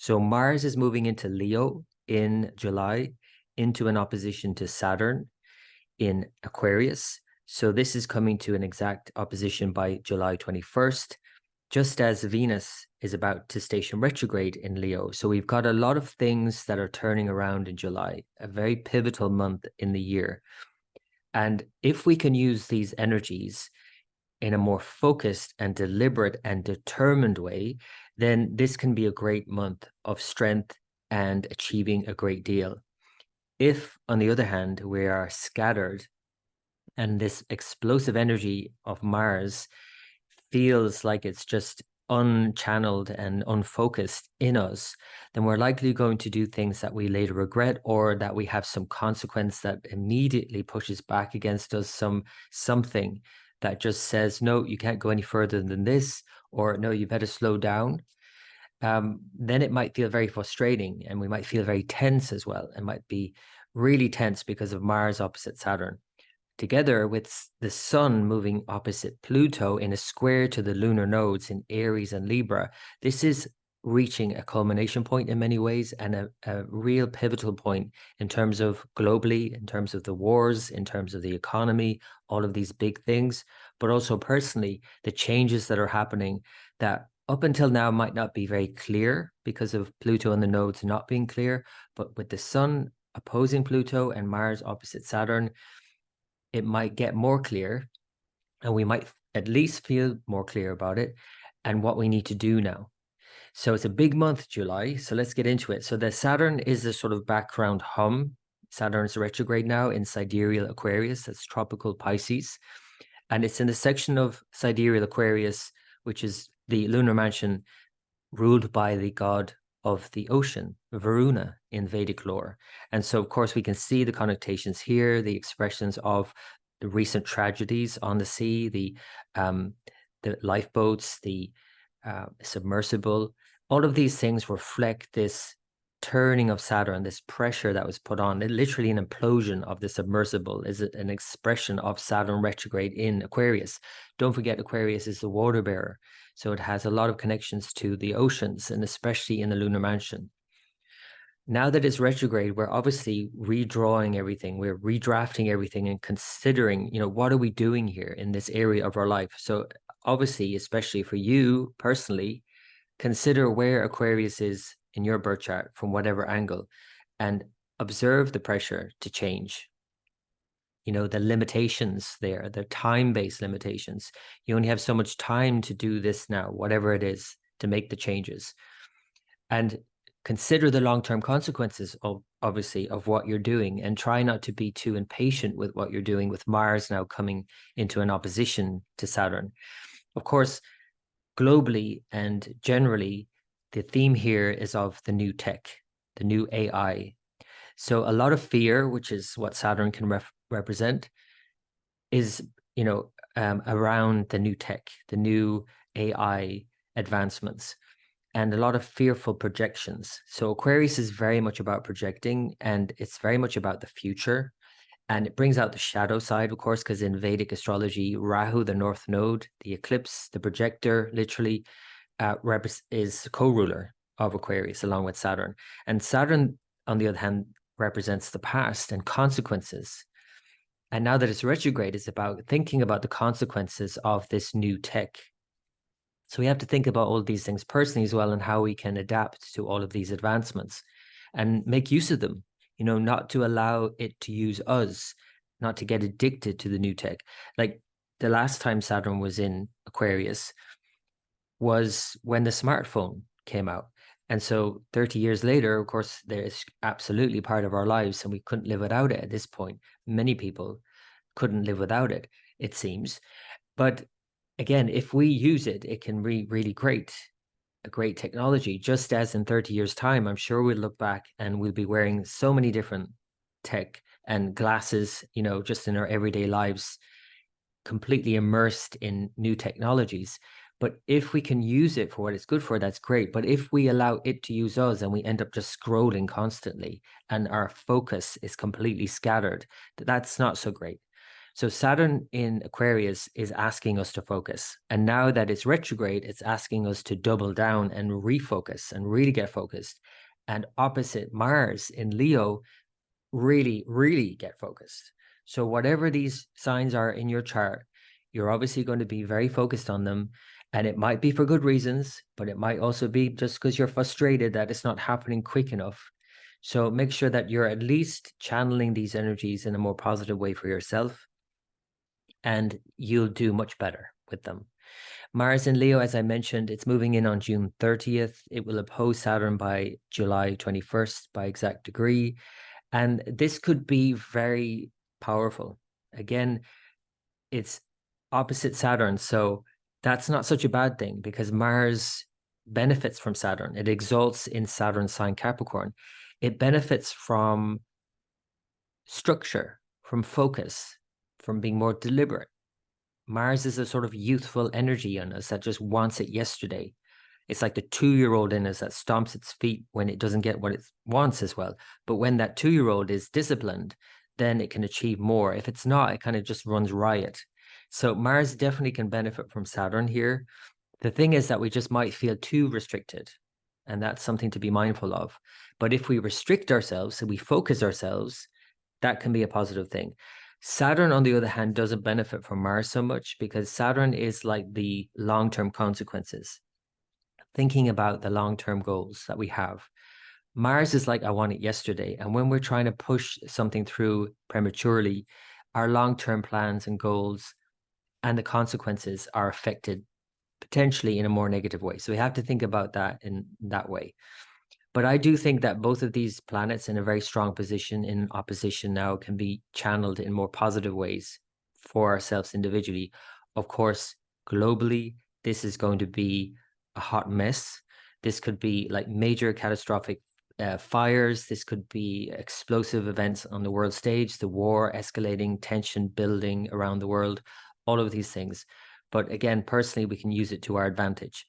So Mars is moving into Leo in July, into an opposition to Saturn in Aquarius. So this is coming to an exact opposition by July 21st, just as Venus is about to station retrograde in Leo. So we've got a lot of things that are turning around in July, a very pivotal month in the year. And if we can use these energies in a more focused and deliberate and determined way, then this can be a great month of strength and achieving a great deal. If, on the other hand, we are scattered and this explosive energy of Mars feels like it's just unchanneled and unfocused in us, then we're likely going to do things that we later regret, or that we have some consequence that immediately pushes back against us, something that just says, no, you can't go any further than this, or no, you better slow down. Then it might feel very frustrating, and we might feel very tense as well. It might be really tense because of Mars opposite Saturn, together with the sun moving opposite Pluto in a square to the lunar nodes in Aries and Libra. This is reaching a culmination point in many ways, and a real pivotal point in terms of globally, in terms of the wars, in terms of the economy, all of these big things, but also personally, the changes that are happening that up until now might not be very clear because of Pluto and the nodes not being clear, but with the sun opposing Pluto and Mars opposite Saturn, it might get more clear, and we might at least feel more clear about it and what we need to do now. So it's a big month, July. So let's get into it. So the Saturn is the sort of background hum. Saturn is retrograde now in sidereal Aquarius, that's tropical Pisces. And it's in the section of sidereal Aquarius, which is the lunar mansion ruled by the god of the ocean, Varuna, in Vedic lore. And so, of course, we can see the connotations here, the expressions of the recent tragedies on the sea, the lifeboats, the submersible. All of these things reflect this turning of Saturn, this pressure that was put on. Literally an implosion of the submersible is an expression of Saturn retrograde in Aquarius. Don't forget, Aquarius is the water bearer. So it has a lot of connections to the oceans, and especially in the lunar mansion. Now that it's retrograde, we're obviously redrawing everything. We're redrafting everything and considering, what are we doing here in this area of our life? So obviously, especially for you personally, consider where Aquarius is in your birth chart from whatever angle, and observe the pressure to change. The limitations there, the time-based limitations. You only have so much time to do this now, whatever it is, to make the changes. And consider the long-term consequences of, obviously, of what you're doing, and try not to be too impatient with what you're doing, with Mars now coming into an opposition to Saturn. Of course, globally and generally, the theme here is of the new tech, the new AI. So a lot of fear, which is what Saturn can represent, is, around the new tech, the new AI advancements, and a lot of fearful projections. So Aquarius is very much about projecting, and it's very much about the future. And it brings out the shadow side, of course, because in Vedic astrology, Rahu, the north node, the eclipse, the projector, literally is co-ruler of Aquarius along with Saturn. And Saturn, on the other hand, represents the past and consequences. And now that it's retrograde, it's about thinking about the consequences of this new tech. So we have to think about all these things personally as well, and how we can adapt to all of these advancements and make use of them, not to allow it to use us, not to get addicted to the new tech. Like the last time Saturn was in Aquarius was when the smartphone came out. And so 30 years later, of course, it's absolutely part of our lives, and we couldn't live without it at this point. Many people couldn't live without it, it seems. But again, if we use it, it can be really great, a great technology. Just as in 30 years' time, I'm sure we'll look back and we'll be wearing so many different tech and glasses, just in our everyday lives, completely immersed in new technologies. But if we can use it for what it's good for, that's great. But if we allow it to use us and we end up just scrolling constantly and our focus is completely scattered, that's not so great. So Saturn in Aquarius is asking us to focus. And now that it's retrograde, it's asking us to double down and refocus and really get focused. And opposite Mars in Leo, really, really get focused. So whatever these signs are in your chart, you're obviously going to be very focused on them. And it might be for good reasons, but it might also be just because you're frustrated that it's not happening quick enough. So make sure that you're at least channeling these energies in a more positive way for yourself, and you'll do much better with them. Mars in Leo, as I mentioned, it's moving in on June 30th. It will oppose Saturn by July 21st by exact degree. And this could be very powerful. Again, it's opposite Saturn. So that's not such a bad thing because Mars benefits from Saturn. It exalts in Saturn's sign Capricorn. It benefits from structure, from focus, from being more deliberate. Mars is a sort of youthful energy in us that just wants it yesterday. It's like the 2-year-old in us that stomps its feet when it doesn't get what it wants as well. But when that 2-year-old is disciplined, then it can achieve more. If it's not, it kind of just runs riot. So Mars definitely can benefit from Saturn here. The thing is that we just might feel too restricted, and that's something to be mindful of. But if we restrict ourselves, so we focus ourselves, that can be a positive thing. Saturn, on the other hand, doesn't benefit from Mars so much because Saturn is like the long-term consequences, thinking about the long-term goals that we have. Mars is like, I want it yesterday. And when we're trying to push something through prematurely, our long-term plans and goals and the consequences are affected potentially in a more negative way. So we have to think about that in that way. But I do think that both of these planets in a very strong position in opposition now can be channeled in more positive ways for ourselves individually. Of course, globally, this is going to be a hot mess. This could be like major catastrophic fires. This could be explosive events on the world stage, the war escalating, tension building around the world, all of these things. But again, personally, we can use it to our advantage.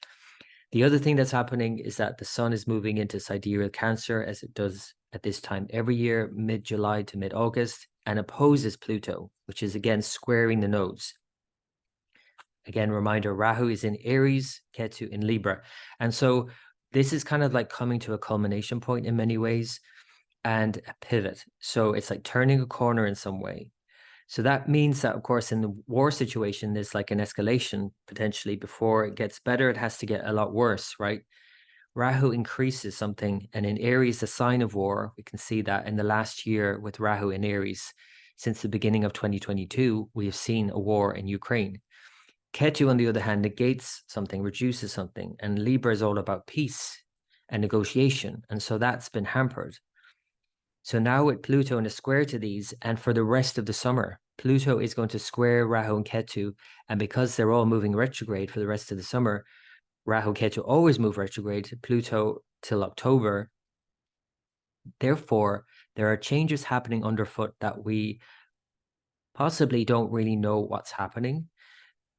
The other thing that's happening is that the sun is moving into sidereal Cancer, as it does at this time every year, mid-July to mid-August, and opposes Pluto, which is again squaring the nodes. Again, reminder, Rahu is in Aries, Ketu in Libra. And so this is kind of like coming to a culmination point in many ways and a pivot. So it's like turning a corner in some way. So that means that, of course, in the war situation, there's like an escalation potentially. Before it gets better, it has to get a lot worse, right? Rahu increases something. And in Aries, the sign of war, we can see that in the last year with Rahu in Aries, since the beginning of 2022, we have seen a war in Ukraine. Ketu, on the other hand, negates something, reduces something. And Libra is all about peace and negotiation. And so that's been hampered. So now with Pluto in a square to these, and for the rest of the summer, Pluto is going to square Rahu and Ketu. And because they're all moving retrograde for the rest of the summer, Rahu and Ketu always move retrograde, Pluto till October. Therefore, there are changes happening underfoot that we possibly don't really know what's happening.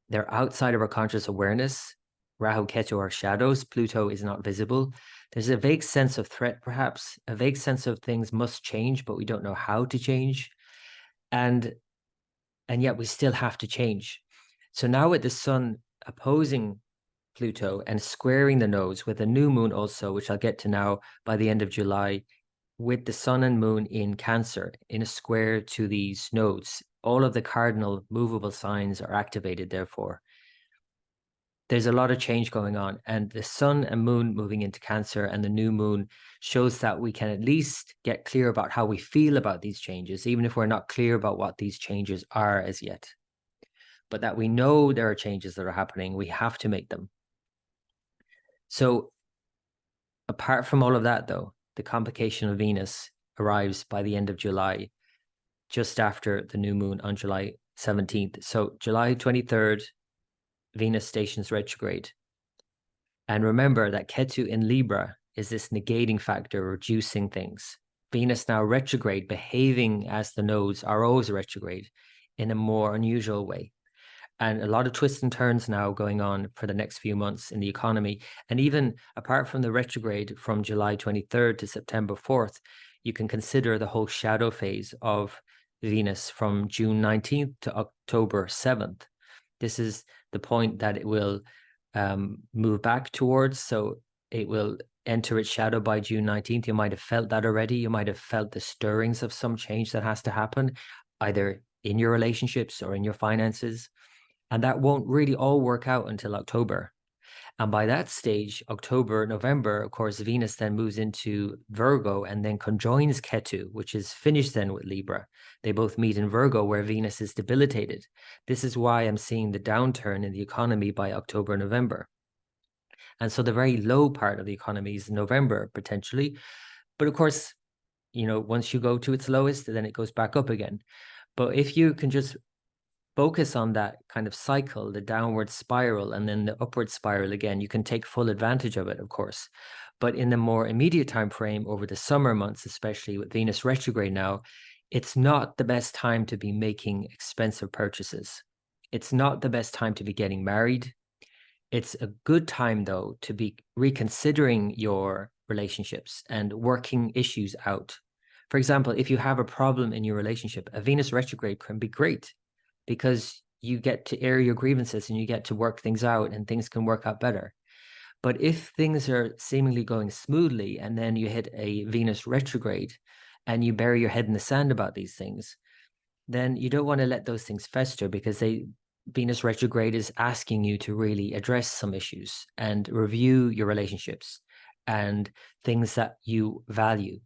They're outside of our conscious awareness. Rahu, Ketu are shadows. Pluto is not visible. There's a vague sense of threat, perhaps, a vague sense of things must change, but we don't know how to change. And yet we still have to change. So now with the sun opposing Pluto and squaring the nodes with a new moon also, which I'll get to now by the end of July, with the sun and moon in Cancer in a square to these nodes, all of the cardinal movable signs are activated, therefore. There's a lot of change going on, and the sun and moon moving into Cancer and the new moon shows that we can at least get clear about how we feel about these changes, even if we're not clear about what these changes are as yet. But that we know there are changes that are happening, we have to make them. So apart from all of that, though, the complication of Venus arrives by the end of July, just after the new moon on July 17th. So July 23rd, Venus stations retrograde. And remember that Ketu in Libra is this negating factor, reducing things. Venus now retrograde, behaving as the nodes are always retrograde in a more unusual way. And a lot of twists and turns now going on for the next few months in the economy. And even apart from the retrograde from July 23rd to September 4th, you can consider the whole shadow phase of Venus from June 19th to October 7th. This is the point that it will move back towards. So it will enter its shadow by June 19th. You might have felt that already. You might have felt the stirrings of some change that has to happen, either in your relationships or in your finances. And that won't really all work out until October. And by that stage, October, November, of course, Venus then moves into Virgo and then conjoins Ketu, which is finished then with Libra. They both meet in Virgo, where Venus is debilitated. This is why I'm seeing the downturn in the economy by October, November. And so the very low part of the economy is November, potentially. But of course, once you go to its lowest, then it goes back up again. But if you can just focus on that kind of cycle, the downward spiral and then the upward spiral again, you can take full advantage of it, of course. But in the more immediate time frame, over the summer months, especially with Venus retrograde now, it's not the best time to be making expensive purchases. It's not the best time to be getting married. It's a good time, though, to be reconsidering your relationships and working issues out. For example, if you have a problem in your relationship, a Venus retrograde can be great, because you get to air your grievances and you get to work things out and things can work out better. But if things are seemingly going smoothly and then you hit a Venus retrograde and you bury your head in the sand about these things, then you don't want to let those things fester, because Venus retrograde is asking you to really address some issues and review your relationships and things that you value.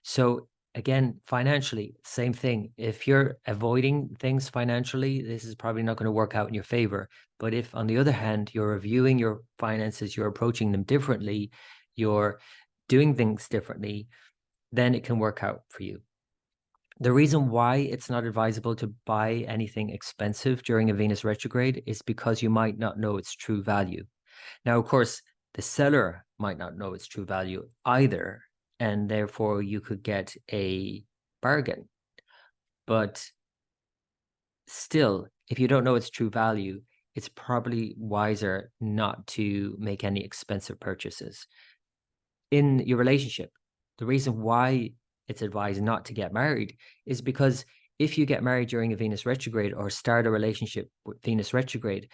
So again, financially, same thing. If you're avoiding things financially, this is probably not going to work out in your favor. But if, on the other hand, you're reviewing your finances, you're approaching them differently, you're doing things differently, then it can work out for you. The reason why it's not advisable to buy anything expensive during a Venus retrograde is because you might not know its true value. Now, of course, the seller might not know its true value either, and therefore you could get a bargain. But still, if you don't know its true value, it's probably wiser not to make any expensive purchases. In your relationship, the reason why it's advised not to get married is because if you get married during a Venus retrograde or start a relationship with Venus retrograde,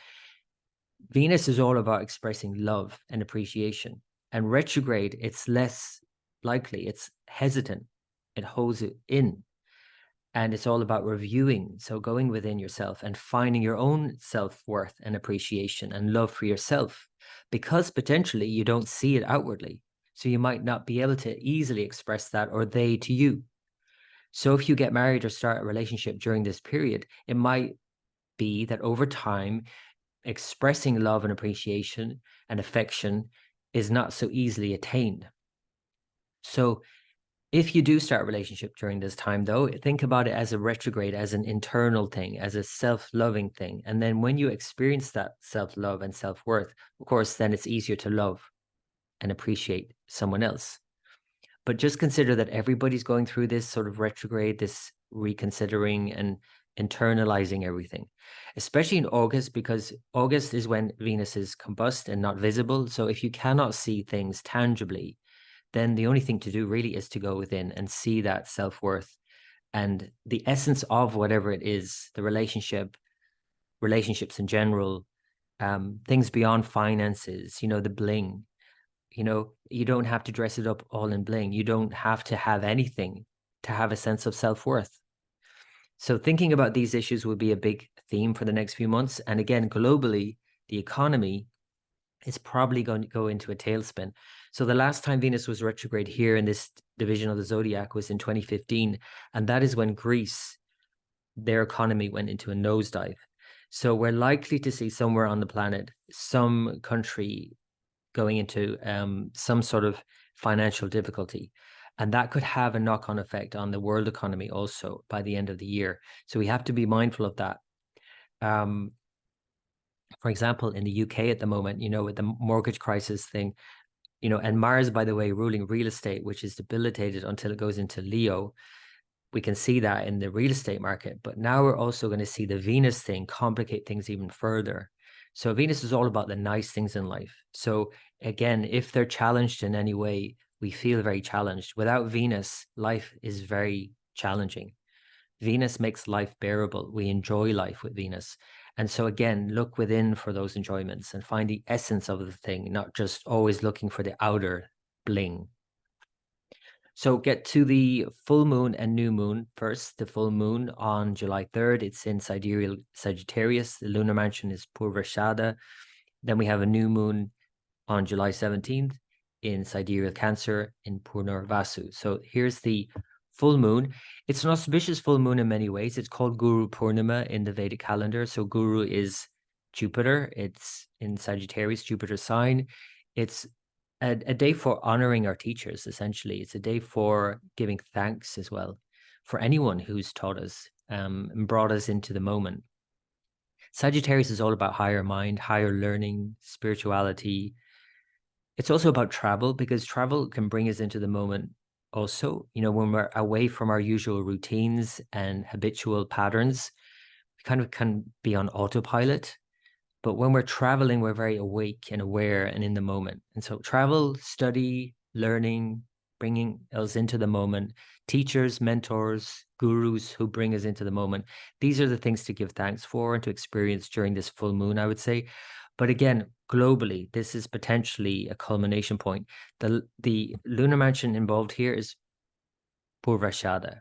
Venus is all about expressing love and appreciation. And retrograde, it's less likely, it's hesitant, it holds it in. And it's all about reviewing. So going within yourself and finding your own self-worth and appreciation and love for yourself, because potentially you don't see it outwardly. So you might not be able to easily express that, or they to you. So if you get married or start a relationship during this period, it might be that over time, expressing love and appreciation and affection is not so easily attained. So if you do start a relationship during this time, though, think about it as a retrograde, as an internal thing, as a self-loving thing. And then when you experience that self-love and self-worth, of course, then it's easier to love and appreciate someone else. But just consider that everybody's going through this sort of retrograde, this reconsidering and internalizing everything, especially in August, because August is when Venus is combust and not visible. So if you cannot see things tangibly, then the only thing to do really is to go within and see that self-worth and the essence of whatever it is, the relationships in general, things beyond finances, the bling. You don't have to dress it up all in bling. You don't have to have anything to have a sense of self-worth. So thinking about these issues will be a big theme for the next few months. And again, globally, the economy is probably going to go into a tailspin. So the last time Venus was retrograde here in this division of the zodiac was in 2015. And that is when Greece, their economy went into a nosedive. So we're likely to see somewhere on the planet, some country going into some sort of financial difficulty. And that could have a knock-on effect on the world economy also by the end of the year. So we have to be mindful of that. For example, in the UK at the moment, with the mortgage crisis thing, and Mars, by the way, ruling real estate, which is debilitated until it goes into Leo. We can see that in the real estate market. But now we're also going to see the Venus thing complicate things even further. So Venus is all about the nice things in life. So again, if they're challenged in any way, we feel very challenged. Without Venus, life is very challenging Venus makes life bearable. We enjoy life with Venus. And so again, look within for those enjoyments and find the essence of the thing, not just always looking for the outer bling. So get to the full moon and new moon first. The full moon on July 3rd, it's in sidereal Sagittarius. The lunar mansion is Purvashada. Then we have a new moon on July 17th in sidereal Cancer in Purnarvasu. So here's the full moon. It's an auspicious full moon in many ways. It's called Guru Purnima in the Vedic calendar. So Guru is Jupiter. It's in Sagittarius, Jupiter's sign. It's a day for honoring our teachers, essentially. It's a day for giving thanks as well for anyone who's taught us and brought us into the moment. Sagittarius is all about higher mind, higher learning, spirituality. It's also about travel, because travel can bring us into the moment also. You know, when we're away from our usual routines and habitual patterns, we kind of can be on autopilot. But when we're traveling, we're very awake and aware and in the moment. And so travel, study, learning, bringing us into the moment, teachers, mentors, gurus who bring us into the moment. These are the things to give thanks for and to experience during this full moon, I would say. But again, globally, this is potentially a culmination point. The lunar mansion involved here is Purvashada.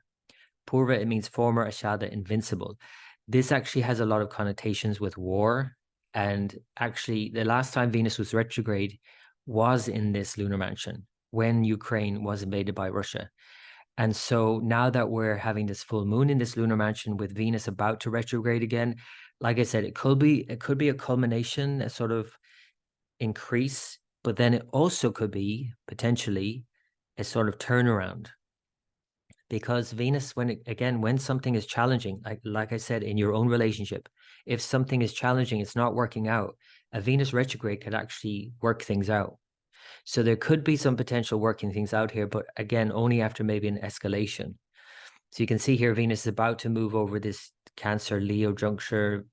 Purva, it means former, Ashada, invincible. This actually has a lot of connotations with war. And actually, the last time Venus was retrograde was in this lunar mansion when Ukraine was invaded by Russia. And so now that we're having this full moon in this lunar mansion with Venus about to retrograde again, like I said, it could be a culmination, a sort of increase, but then it also could be potentially a sort of turnaround. Because Venus, when something is challenging, like I said, in your own relationship, if something is challenging, it's not working out, a Venus retrograde could actually work things out. So there could be some potential working things out here, but again, only after maybe an escalation. So you can see here, Venus is about to move over this Cancer Leo juncture.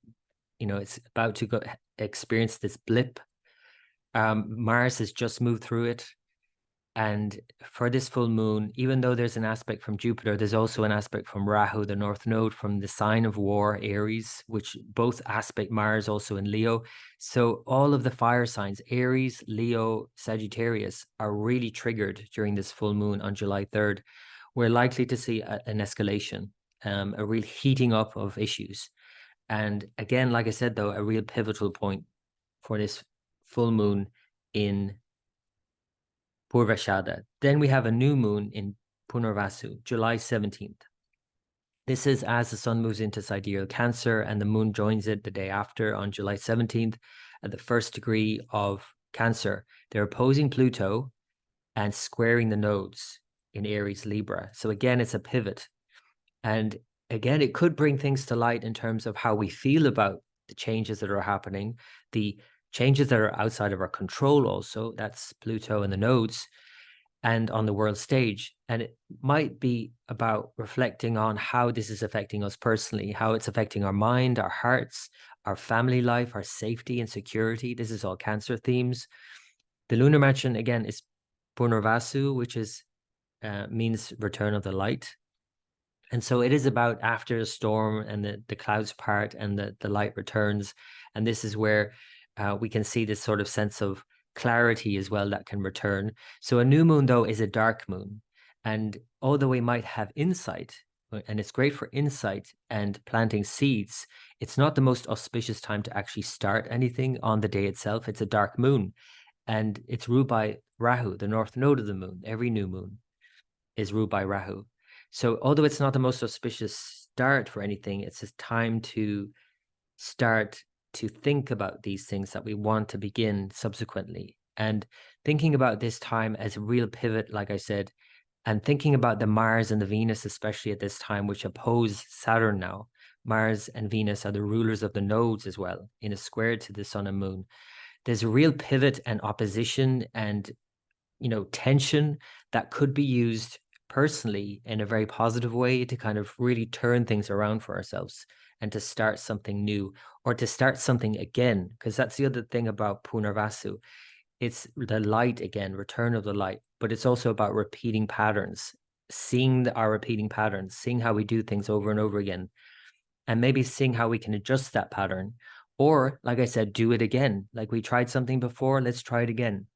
You know, it's about to experience this blip. Mars has just moved through it. And for this full moon, even though there's an aspect from Jupiter, there's also an aspect from Rahu, the North Node, from the sign of war, Aries, which both aspect Mars also in Leo. So all of the fire signs, Aries, Leo, Sagittarius, are really triggered during this full moon on July 3rd. We're likely to see an escalation, a real heating up of issues. And again, like I said, though, a real pivotal point for this full moon in Purvashada. Then we have a new moon in Punarvasu, July 17th. This is as the sun moves into sidereal Cancer and the moon joins it the day after on July 17th at the first degree of Cancer. They're opposing Pluto and squaring the nodes in Aries, Libra. So again, it's a pivot. And again, it could bring things to light in terms of how we feel about the changes that are happening, the changes that are outside of our control also, that's Pluto and the nodes, and on the world stage. And it might be about reflecting on how this is affecting us personally, how it's affecting our mind, our hearts, our family life, our safety and security. This is all Cancer themes. The lunar mansion, again, is Punarvasu, which is means return of the light. And so it is about after the storm and the clouds part and the light returns. And this is where we can see this sort of sense of clarity as well that can return. So a new moon, though, is a dark moon. And although we might have insight, and it's great for insight and planting seeds, it's not the most auspicious time to actually start anything on the day itself. It's a dark moon. And it's ruled by Rahu, the north node of the moon. Every new moon is ruled by Rahu. So although it's not the most auspicious start for anything, it's a time to start to think about these things that we want to begin subsequently. And thinking about this time as a real pivot, like I said, and thinking about the Mars and the Venus, especially at this time, which oppose Saturn now. Mars and Venus are the rulers of the nodes as well, in a square to the sun and moon. There's a real pivot and opposition and, tension that could be used personally in a very positive way to kind of really turn things around for ourselves and to start something new or to start something again. Because that's the other thing about Punarvasu. It's the light again, return of the light, but it's also about repeating patterns. seeing our repeating patterns, seeing how we do things over and over again, and maybe seeing how we can adjust that pattern. Or, like I said, do it again. Like we tried something before, let's try it again.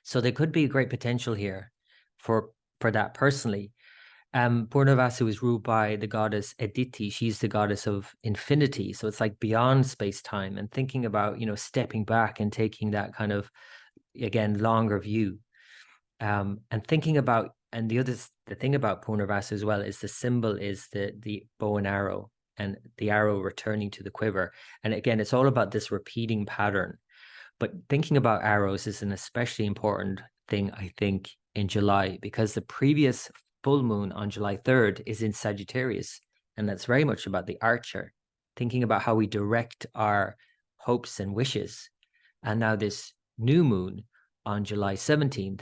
So there could be great potential here for that personally. Purnavasu is ruled by the goddess Aditi. She's the goddess of infinity. So it's like beyond space-time, and thinking about, stepping back and taking that kind of, again, longer view. And thinking about, and the thing about Purnavasu as well is the symbol is the bow and arrow, and the arrow returning to the quiver. And again, it's all about this repeating pattern. But thinking about arrows is an especially important thing, I think, in July, because the previous full moon on July 3rd is in Sagittarius. And that's very much about the archer, thinking about how we direct our hopes and wishes. And now this new moon on July 17th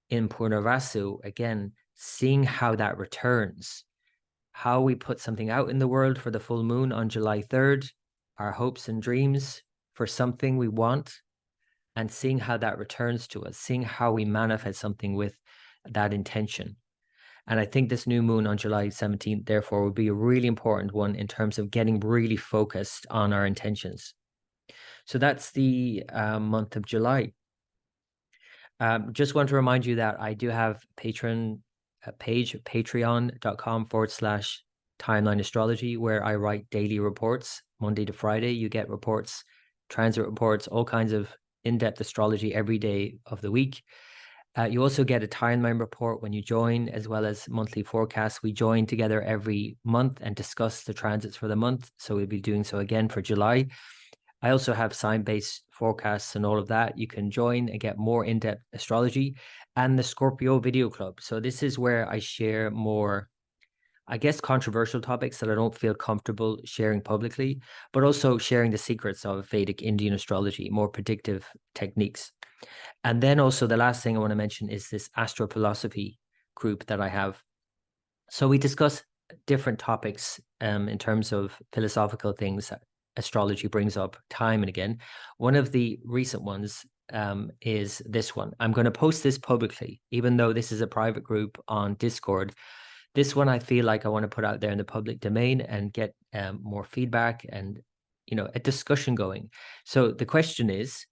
in Purnavasu, again, seeing how that returns, how we put something out in the world for the full moon on July 3rd, our hopes and dreams for something we want, and seeing how that returns to us, seeing how we manifest something with that intention. And I think this new moon on July 17th, therefore, will be a really important one in terms of getting really focused on our intentions. So that's the month of July. Just want to remind you that I do have Patreon page, patreon.com/timeline astrology, where I write daily reports, Monday to Friday. You get reports, transit reports, all kinds of in-depth astrology every day of the week. You also get a timeline report when you join, as well as monthly forecasts. We join together every month and discuss the transits for the month. So we'll be doing so again for July. I also have sign-based forecasts and all of that. You can join and get more in-depth astrology, and the Scorpio Video Club. So this is where I share more, I guess, controversial topics that I don't feel comfortable sharing publicly, but also sharing the secrets of Vedic Indian astrology, more predictive techniques. And then also the last thing I want to mention is this astrophilosophy group that I have. So we discuss different topics in terms of philosophical things that astrology brings up time and again. One of the recent ones is this one. I'm going to post this publicly, even though this is a private group on Discord. This one I feel like I want to put out there in the public domain and get more feedback and, a discussion going. So the question is,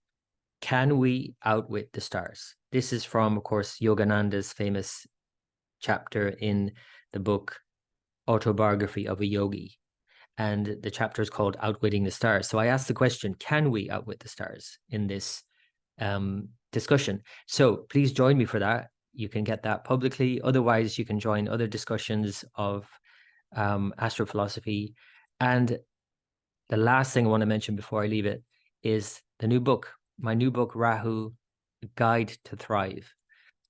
can we outwit the stars? This is from, of course, Yogananda's famous chapter in the book Autobiography of a Yogi. And the chapter is called Outwitting the Stars. So I asked the question, can we outwit the stars in this discussion? So please join me for that. You can get that publicly. Otherwise, you can join other discussions of astrophilosophy. And the last thing I want to mention before I leave it is the new book. My new book, Rahu, Guide to Thrive,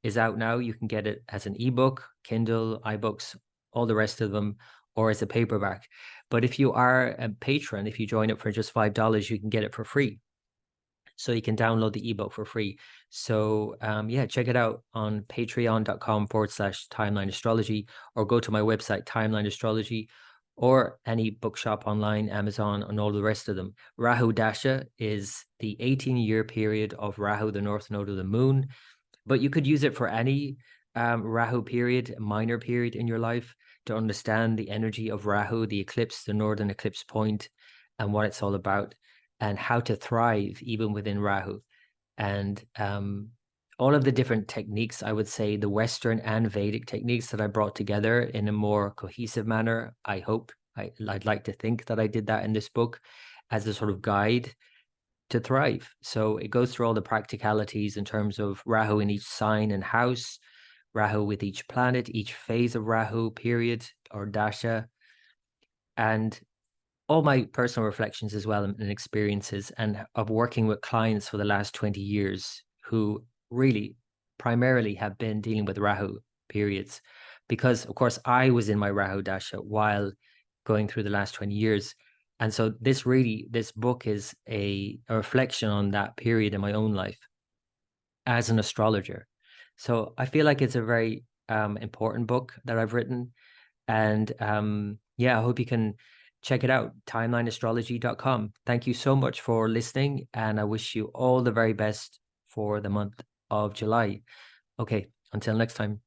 is out now. You can get it as an ebook, Kindle, iBooks, all the rest of them, or as a paperback. But if you are a patron, if you join it for just $5, you can get it for free. So you can download the ebook for free. So check it out on patreon.com/timeline astrology, or go to my website, Timeline Astrology, or any bookshop online, Amazon, and all the rest of them. Rahu Dasha is the 18-year period of Rahu, the north node of the moon. But you could use it for any Rahu period, minor period in your life, to understand the energy of Rahu, the eclipse, the northern eclipse point, and what it's all about, and how to thrive even within Rahu. And all of the different techniques, I would say the Western and Vedic techniques that I brought together in a more cohesive manner. I hope, I'd like to think that I did that in this book as a sort of guide to thrive. So it goes through all the practicalities in terms of Rahu in each sign and house, Rahu with each planet, each phase of Rahu period or dasha, and all my personal reflections as well and experiences, and of working with clients for the last 20 years who really primarily have been dealing with Rahu periods, because of course I was in my Rahu dasha while going through the last 20 years. And so this book is a reflection on that period in my own life as an astrologer. So I feel like it's a very important book that I've written. And I hope you can check it out, timelineastrology.com. Thank you so much for listening, and I wish you all the very best for the month of July. Okay, until next time.